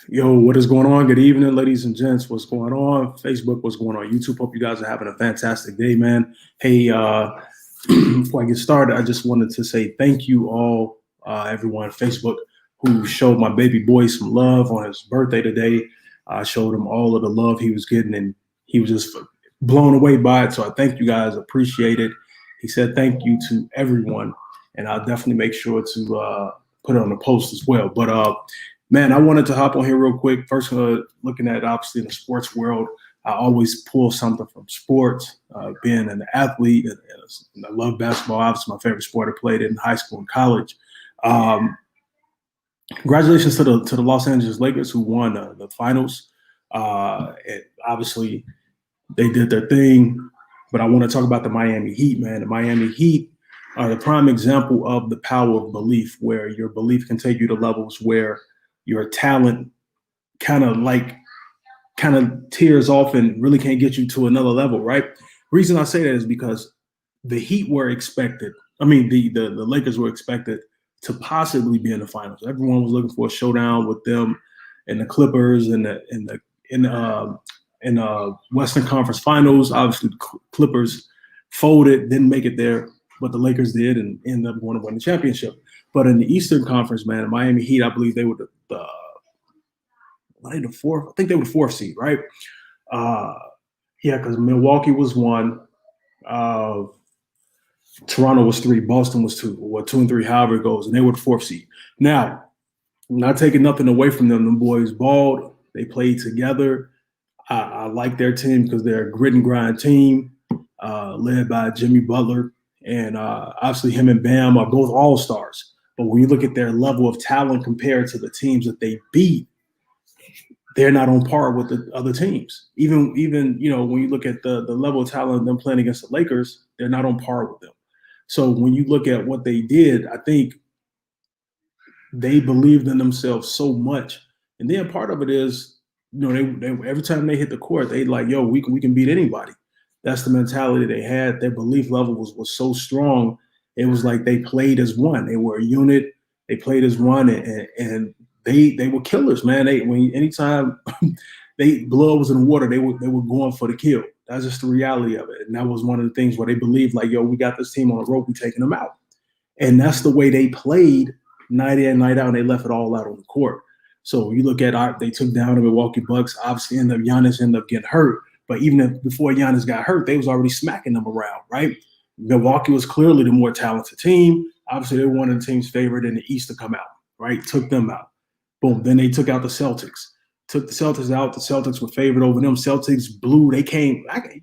Yo, what is going on? Good evening, ladies and gents. What's going on? Facebook, what's going on? YouTube, hope you guys are having a fantastic day, man. Hey, before I get started, I just wanted to say thank you all, everyone on Facebook who showed my baby boy some love on his birthday today. I showed him all of the love he was getting, and he was just blown away by it. So I thank you guys, appreciate it. He said thank you to everyone, and I'll definitely make sure to put it on the post as well. But man, I wanted to hop on here real quick. First, looking at obviously the sports world, I always pull something from sports. Being an athlete, and I love basketball. Obviously, my favorite sport. I played it in high school and college. Um, Congratulations to the Los Angeles Lakers who won the finals. And obviously, they did their thing. But I want to talk about the Miami Heat, man. The Miami Heat are the prime example of the power of belief, where your belief can take you to levels where your talent kind of like kind of tears off and really can't get you to another level, right? Reason I say that is because the Heat were expected. I mean, the Lakers were expected to possibly be in the finals. Everyone was looking for a showdown with them and the Clippers and the Western Conference Finals. Obviously, the Clippers folded, didn't make it there, but the Lakers did and ended up going to win the championship. But in the Eastern Conference, man, the Miami Heat, I believe they were the fourth. I think they were the fourth seed, right? Uh, yeah, because Milwaukee was one, uh, Toronto was three, Boston was two, or 2 and 3, however it goes, and they were the fourth seed. Now, not taking nothing away from them, them boys balled. They played together. I like their team because they're a grit and grind team, led by Jimmy Butler, and obviously him and Bam are both all stars. But when you look at their level of talent compared to the teams that they beat, they're not on par with the other teams. Even when you look at the level of talent of them playing against the Lakers, they're not on par with them. So when you look at what they did, I think they believed in themselves so much. And then part of it is, they every time they hit the court, they like, yo, we can beat anybody. That's the mentality they had. Their belief level was so strong. It was like they played as one. They were a unit. They played as one, and they were killers, man. Anytime they blood was in the water, they were going for the kill. That's just the reality of it. And that was one of the things where they believed, like, yo, we got this team on the rope, we taking them out. And that's the way they played night in, night out, and they left it all out on the court. So you look at they took down the Milwaukee Bucks. Obviously, Giannis ended up getting hurt. But before Giannis got hurt, they was already smacking them around, right? Milwaukee was clearly the more talented team. Obviously, they were one of the teams favored in the East to come out, right? Took them out. Boom. Then they took out the Celtics. Took the Celtics out. The Celtics were favored over them. Celtics blew. They came, I can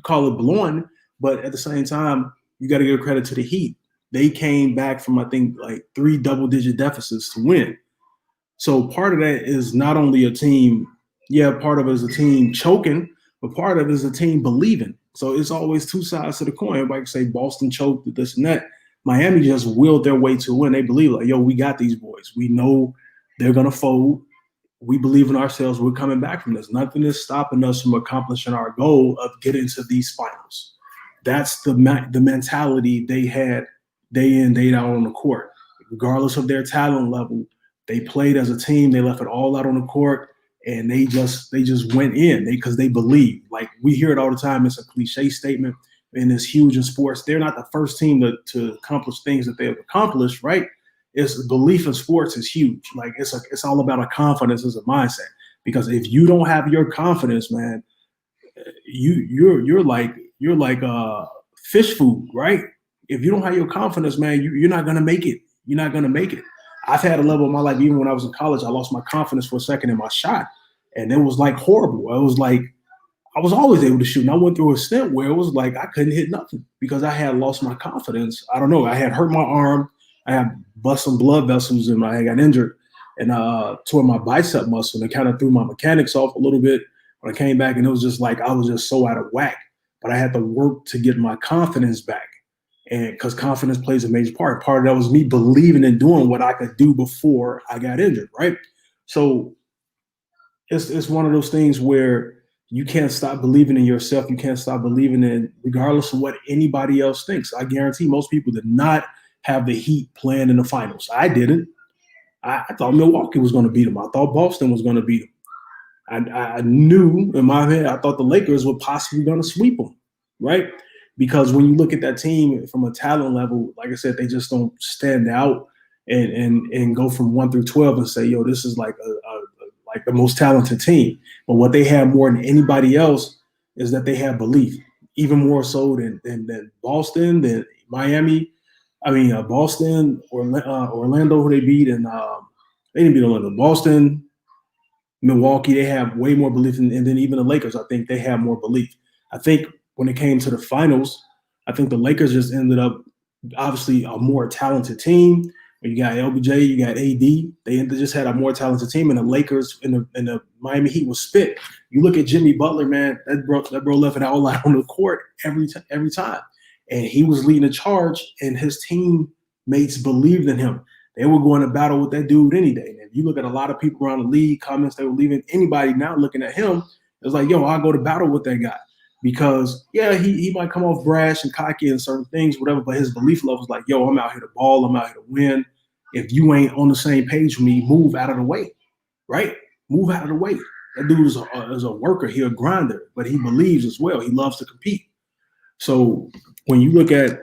call it blowing, but at the same time, you got to give credit to the Heat. They came back from, I think, like 3 double-digit deficits to win. So part of that is not only a team, part of it is a team choking, but part of it is a team believing. So it's always two sides to the coin. Everybody can say Boston choked, this and that. Miami just willed their way to win. They believe, like, yo, we got these boys. We know they're going to fold. We believe in ourselves. We're coming back from this. Nothing is stopping us from accomplishing our goal of getting to these finals. That's the mentality they had day in, day out on the court. Regardless of their talent level, they played as a team. They left it all out on the court, and they just went in because they believe. Like, we hear it all the time. It's a cliche statement, and it's huge in sports. They're not the first team to accomplish things that they've accomplished, right? It's belief in sports is huge. Like, it's all about a confidence as a mindset. Because if you don't have your confidence, man, you're like fish food, right? If you don't have your confidence, man, you're not gonna make it. You're not gonna make it. I've had a level of my life, even when I was in college, I lost my confidence for a second in my shot, and it was like horrible. It was like I was always able to shoot, and I went through a stint where it was like I couldn't hit nothing because I had lost my confidence. I don't know. I had hurt my arm. I had bust some blood vessels, and I got injured and tore my bicep muscle, and it kind of threw my mechanics off a little bit when I came back, and it was just like I was just so out of whack. But I had to work to get my confidence back, and because confidence plays a major part. Part of that was me believing in doing what I could do before I got injured, right? So it's one of those things where you can't stop believing in yourself. You can't stop believing in, regardless of what anybody else thinks. I guarantee most people did not have the Heat playing in the finals. I didn't. I thought Milwaukee was going to beat them. I thought Boston was going to beat them. I knew in my head, I thought the Lakers were possibly going to sweep them, right? Because when you look at that team from a talent level, like I said, they just don't stand out and go from 1 through 12 and say, yo, this is like like the most talented team. But what they have more than anybody else is that they have belief, even more so than Boston, than Miami. I mean, Boston, Orlando, who they beat, and they didn't beat Orlando. Boston, Milwaukee, they have way more belief, and then even the Lakers, I think they have more belief. I think when it came to the finals, I think the Lakers just ended up obviously a more talented team. You got LBJ, you got AD. They just had a more talented team, and the Lakers and the Miami Heat was spit. You look at Jimmy Butler, man. That bro left it all out on the court every time, and he was leading the charge, and his teammates believed in him. They were going to battle with that dude any day. And you look at a lot of people around the league comments, they were leaving anybody now looking at him. It's like, yo, I'll go to battle with that guy. Because, yeah, he might come off brash and cocky and certain things, whatever, but his belief level is like, yo, I'm out here to ball. I'm out here to win. If you ain't on the same page with me, move out of the way, right? Move out of the way. That dude is a worker. He's a grinder, but he believes as well. He loves to compete. So when you look at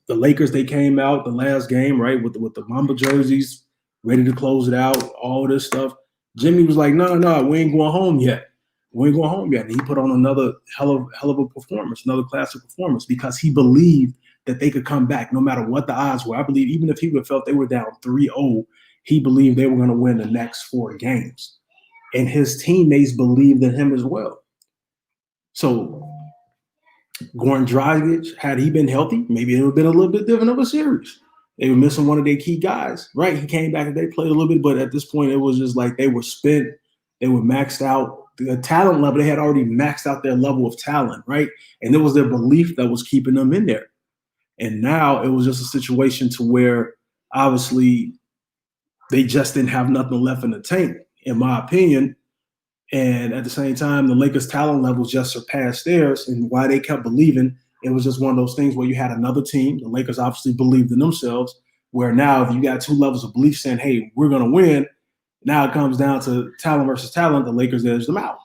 the Lakers, they came out the last game, right, with the Mamba jerseys, ready to close it out, all this stuff. Jimmy was like, no, we ain't going home yet. We ain't going home yet. And he put on another hell of a performance, another classic performance, because he believed that they could come back no matter what the odds were. I believe even if he would have felt they were down 3-0, he believed they were going to win the next 4 games. And his teammates believed in him as well. So Goran Dragic, had he been healthy, maybe it would have been a little bit different of a series. They were missing one of their key guys, right? He came back and they played a little bit, but at this point, it was just like they were spent. They were maxed out. The talent level, they had already maxed out their level of talent, right? And it was their belief that was keeping them in there. And now it was just a situation to where, obviously, they just didn't have nothing left in the tank, in my opinion. And at the same time, the Lakers' talent levels just surpassed theirs. And why they kept believing, it was just one of those things where you had another team. The Lakers obviously believed in themselves, where now if you got 2 levels of belief saying, hey, we're going to win, now it comes down to talent versus talent. The Lakers edged them out.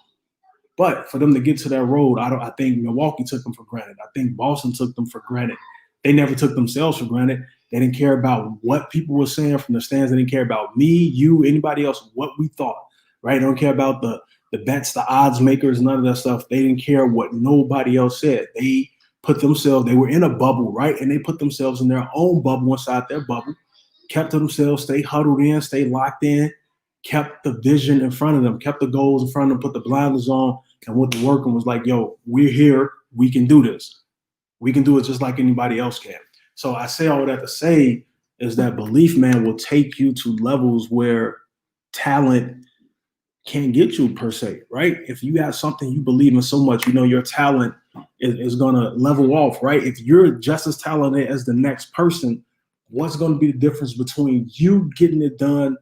But for them to get to that road, I think Milwaukee took them for granted. I think Boston took them for granted. They never took themselves for granted. They didn't care about what people were saying from the stands. They didn't care about me, you, anybody else, what we thought, right? They don't care about the bets, the odds makers, none of that stuff. They didn't care what nobody else said. They were in a bubble, right? And they put themselves in their own bubble inside their bubble, kept to themselves, stay huddled in, stay locked in, kept the vision in front of them, kept the goals in front of them, put the blinders on, and went to work and was like, yo, we're here. We can do this. We can do it just like anybody else can. So I say all that to say is that belief, man, will take you to levels where talent can't get you per se, right? If you have something you believe in so much, you know your talent is going to level off, right? If you're just as talented as the next person, what's going to be the difference between you getting it done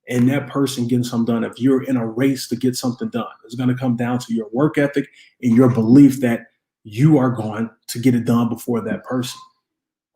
and that person getting something done? If you're in a race to get something done, it's going to come down to your work ethic and your belief that you are going to get it done before that person.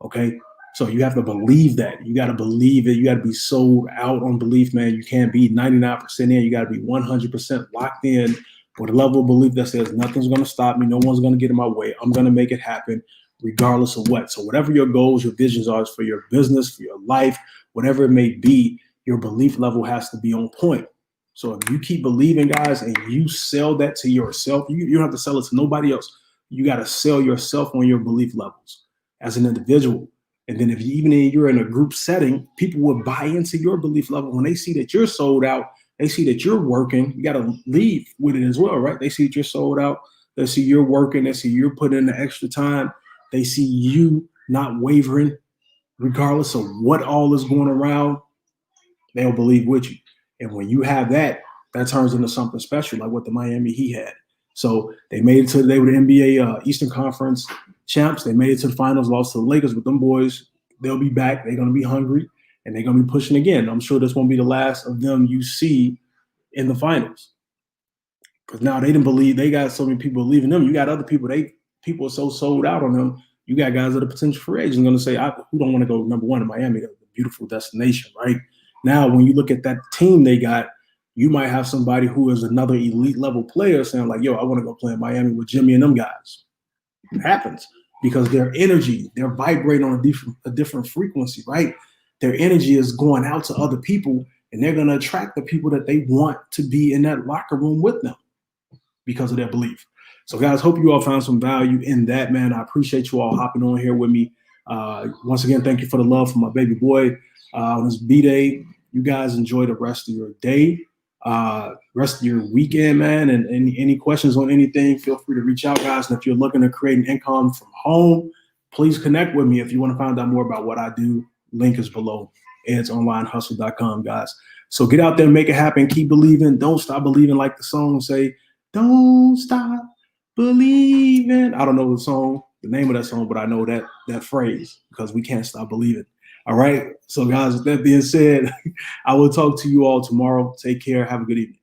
Okay. So you have to believe that. You got to believe it. You got to be sold out on belief, man. You can't be 99% in. You got to be 100% locked in with a level of belief that says nothing's going to stop me. No one's going to get in my way. I'm going to make it happen regardless of what. So whatever your goals, your visions are for your business, for your life, whatever it may be, your belief level has to be on point. So if you keep believing, guys, and you sell that to yourself, you don't have to sell it to nobody else. You got to sell yourself on your belief levels as an individual. And then if you're in a group setting, people will buy into your belief level. When they see that you're sold out, they see that you're working. You got to leave with it as well, right? They see that you're sold out. They see you're working. They see you're putting in the extra time. They see you not wavering, regardless of what all is going around. They'll believe with you. And when you have that, that turns into something special, like what the Miami Heat had. So they were the NBA Eastern Conference champs. They made it to the finals, lost to the Lakers. With them boys, they'll be back. They're going to be hungry, and they're going to be pushing again. I'm sure this won't be the last of them you see in the finals. Because now they didn't believe. They got so many people believing them. You got other people. People are so sold out on them. You got guys that are potential free agents going to say, who don't want to go number one in Miami, the beautiful destination, right? Now, when you look at that team they got, you might have somebody who is another elite level player saying like, yo, I want to go play in Miami with Jimmy and them guys. It happens because their energy, they're vibrating on a different frequency, right? Their energy is going out to other people, and they're going to attract the people that they want to be in that locker room with them because of their belief. So, guys, hope you all found some value in that, man. I appreciate you all hopping on here with me. Once again, thank you for the love for my baby boy on this B-Day. You guys enjoy the rest of your day, rest of your weekend, man. And any questions on anything, feel free to reach out, guys. And if you're looking to create an income from home, please connect with me. If you want to find out more about what I do, link is below. edsonlinehustle.com, guys. So get out there, make it happen. Keep believing. Don't stop believing, like the song say. Don't stop believing. I don't know the name of that song, but I know that phrase because we can't stop believing. All right. So, guys, with that being said, I will talk to you all tomorrow. Take care. Have a good evening.